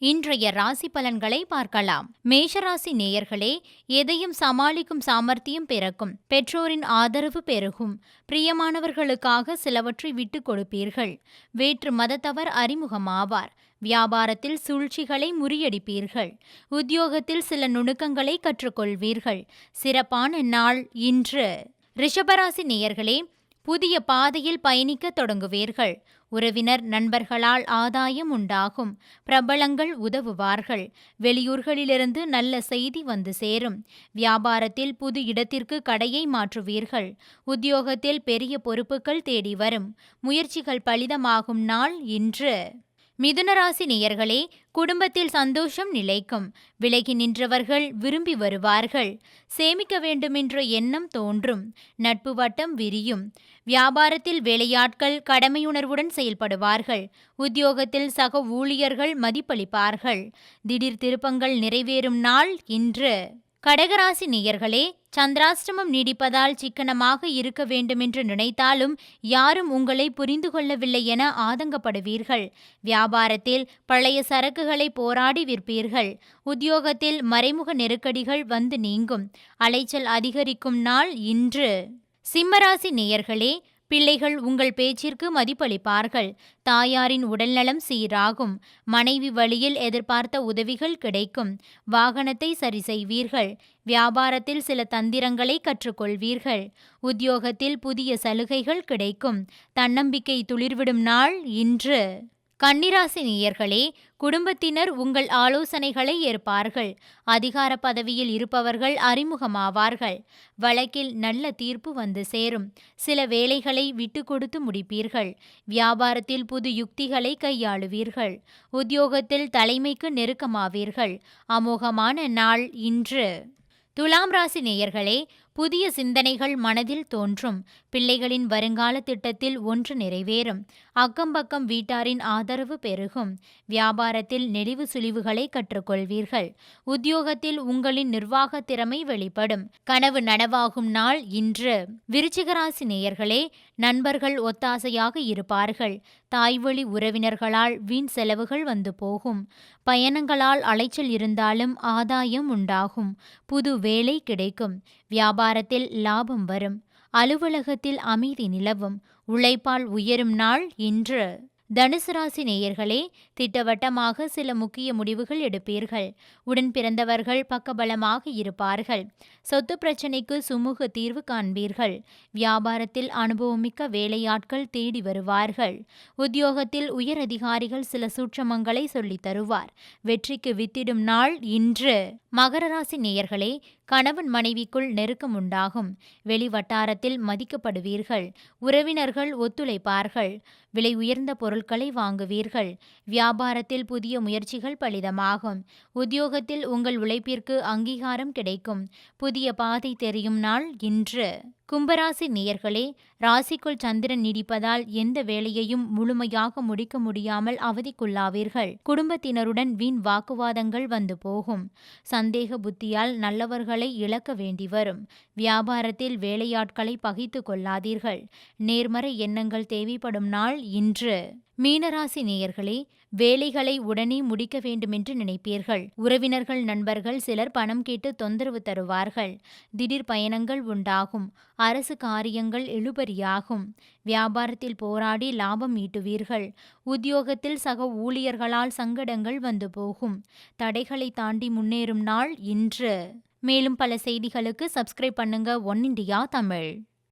இன்றைய ராசி பலன்களை பார்க்கலாம். மேஷராசி நேயர்களே, எதையும் சமாளிக்கும் சாமர்த்தியம் பிறக்கும். பெற்றோரின் ஆதரவு பெருகும். பிரியமானவர்களுக்காக சிலவற்றை விட்டுக் கொடுப்பீர்கள். வேற்று மதத்தவர் அறிமுகமாவார். வியாபாரத்தில் சூழ்ச்சிகளை முறியடிப்பீர்கள். உத்தியோகத்தில் சில நுணுக்கங்களை கற்றுக்கொள்வீர்கள். சிறப்பான நாள் இன்று. ரிஷபராசி நேயர்களே, புதிய பாதையில் பயணிக்க தொடங்குவீர்கள். உறவினர் நண்பர்களால் ஆதாயம் உண்டாகும். பிரபலங்கள் உதவுவார்கள். வெளியூர்களிலிருந்து நல்ல செய்தி வந்து சேரும். வியாபாரத்தில் புது இடத்திற்கு கடையை மாற்றுவீர்கள். உத்தியோகத்தில் பெரிய பொறுப்புகள் தேடி வரும். முயற்சிகள் பலிதமாகும் நாள் இன்று. மிதுனராசி நேயர்களே, குடும்பத்தில் சந்தோஷம் நிலைக்கும். விலகி நின்றவர்கள் விரும்பி வருவார்கள். சேமிக்க வேண்டுமென்ற எண்ணம் தோன்றும். நட்பு வட்டம் விரியும். வியாபாரத்தில் வேலையாட்கள் கடமையுணர்வுடன் செயல்படுவார்கள். உத்தியோகத்தில் சக ஊழியர்கள் மதிப்பளிப்பார்கள். திடீர் திருப்பங்கள் நிறைவேறும் நாள் இன்று. கடகராசி நேயர்களே, சந்திராஷ்டமம் நீடிப்பதால் சிக்கனமாக இருக்க வேண்டுமென்று நினைத்தாலும் யாரும் உங்களை புரிந்து கொள்ளவில்லை என ஆதங்கப்படுவீர்கள். வியாபாரத்தில் பழைய சரக்குகளை போராடி விற்பீர்கள். உத்தியோகத்தில் மறைமுக நெருக்கடிகள் வந்து நீங்கும். அலைச்சல் அதிகரிக்கும் நாள் இன்று. சிம்மராசி நேயர்களே, பிள்ளைகள் உங்கள் பேச்சிற்கு மதிப்பளிப்பார்கள். தாயாரின் உடல்நலம் சீராகும். மனைவி வழியில் எதிர்பார்த்த உதவிகள் கிடைக்கும். வாகனத்தை சரி செய்வீர்கள். வியாபாரத்தில் சில தந்திரங்களை கற்றுக்கொள்வீர்கள். உத்தியோகத்தில் புதிய சலுகைகள் கிடைக்கும். தன்னம்பிக்கை துளிர்விடும் நாள் இன்று. கன்னிராசி நேயர்களே, குடும்பத்தினர் உங்கள் ஆலோசனைகளை ஏற்பார்கள். அதிகார பதவியில் இருப்பவர்கள் அறிமுகமாவார்கள். வழக்கில் நல்ல தீர்ப்பு வந்து சேரும். சில வேலைகளை விட்டு கொடுத்து முடிப்பீர்கள். வியாபாரத்தில் புது யுக்திகளை கையாளுவீர்கள். உத்தியோகத்தில் தலைமைக்கு நெருக்கமாவீர்கள். அமோகமான நாள் இன்று. துலாம் ராசி நேயர்களே, புதிய சிந்தனைகள் மனதில் தோன்றும். பிள்ளைகளின் வருங்கால திட்டத்தில் ஒன்று நிறைவேறும். அக்கம்பக்கம் வீட்டாரின் ஆதரவு பெருகும். வியாபாரத்தில் நெளிவு சுழிவுகளை கற்றுக்கொள்வீர்கள். உத்தியோகத்தில் உங்களின் நிர்வாக திறமை வெளிப்படும். கனவு நனவாகும் நாள் இன்று. விருச்சிகராசி நேயர்களே, நண்பர்கள் ஒத்தாசையாக இருப்பார்கள். தாய்வழி உறவினர்களால் வீண் செலவுகள் வந்து போகும். பயணங்களால் அலைச்சல் இருந்தாலும் ஆதாயம் உண்டாகும். புது வேலை கிடைக்கும். வியாபாரத்தில் லாபம் வரும். அலுவலகத்தில் அமைதி நிலவும். உழைப்பால் உயரும் நாள் இன்று. தனுசு ராசி நேயர்களே, திட்டவட்டமாக சில முக்கிய முடிவுகள் எடுப்பீர்கள். உடன் பிறந்தவர்கள் பக்கபலமாக இருப்பார்கள். சொத்து பிரச்சினைக்கு சுமூக தீர்வு காண்பீர்கள். வியாபாரத்தில் அனுபவமிக்க வேலையாட்கள் தேடி வருவார்கள். உத்தியோகத்தில் உயர் அதிகாரிகள் சில சூட்சமங்களை சொல்லித் தருவார். வெற்றிக்கு வித்திடும் நாள் இன்று. மகர ராசி நேயர்களே, கணவன் மனைவிக்குள் நெருக்கம் உண்டாகும். வெளி வட்டாரத்தில் மதிக்கப்படுவீர்கள். உறவினர்கள் ஒத்துழைப்பார்கள். விலை உயர்ந்த பொருட்களை வாங்குவீர்கள். வியாபாரத்தில் புதிய முயற்சிகள் பலிதமாகும். உத்தியோகத்தில் உங்கள் உழைப்பிற்கு அங்கீகாரம் கிடைக்கும். புதிய பாதை தெரியும் நாள் இன்று. கும்பராசி நேயர்களே, ராசிக்குள் சந்திரன் நீடிப்பதால் எந்த வேலையையும் முழுமையாக முடிக்க முடியாமல் அவதிக்குள்ளாவீர்கள். குடும்பத்தினருடன் வீண் வாக்குவாதங்கள் வந்து போகும். சந்தேக புத்தியால் நல்லவர்களை இழக்க வேண்டி வரும். வியாபாரத்தில் வேலையாட்களை பகைத்து கொள்ளாதீர்கள். நேர்மறை எண்ணங்கள் தேவைப்படும் நாள் இன்று. மீனராசி நேயர்களே, வேலைகளை உடனே முடிக்க வேண்டுமென்று நினைப்பீர்கள். உறவினர்கள் நண்பர்கள் சிலர் பணம் கேட்டு தொந்தரவு தருவார்கள். திடீர் பயணங்கள் உண்டாகும். அரசு காரியங்கள் இழுபறியாகும். வியாபாரத்தில் போராடி லாபம் ஈட்டுவீர்கள். உத்தியோகத்தில் சக ஊழியர்களால் சங்கடங்கள் வந்து போகும். தடைகளை தாண்டி முன்னேறும் நாள் இன்று. மேலும் பல செய்திகளுக்கு சப்ஸ்கிரைப் பண்ணுங்க ஒன் இண்டியா தமிழ்.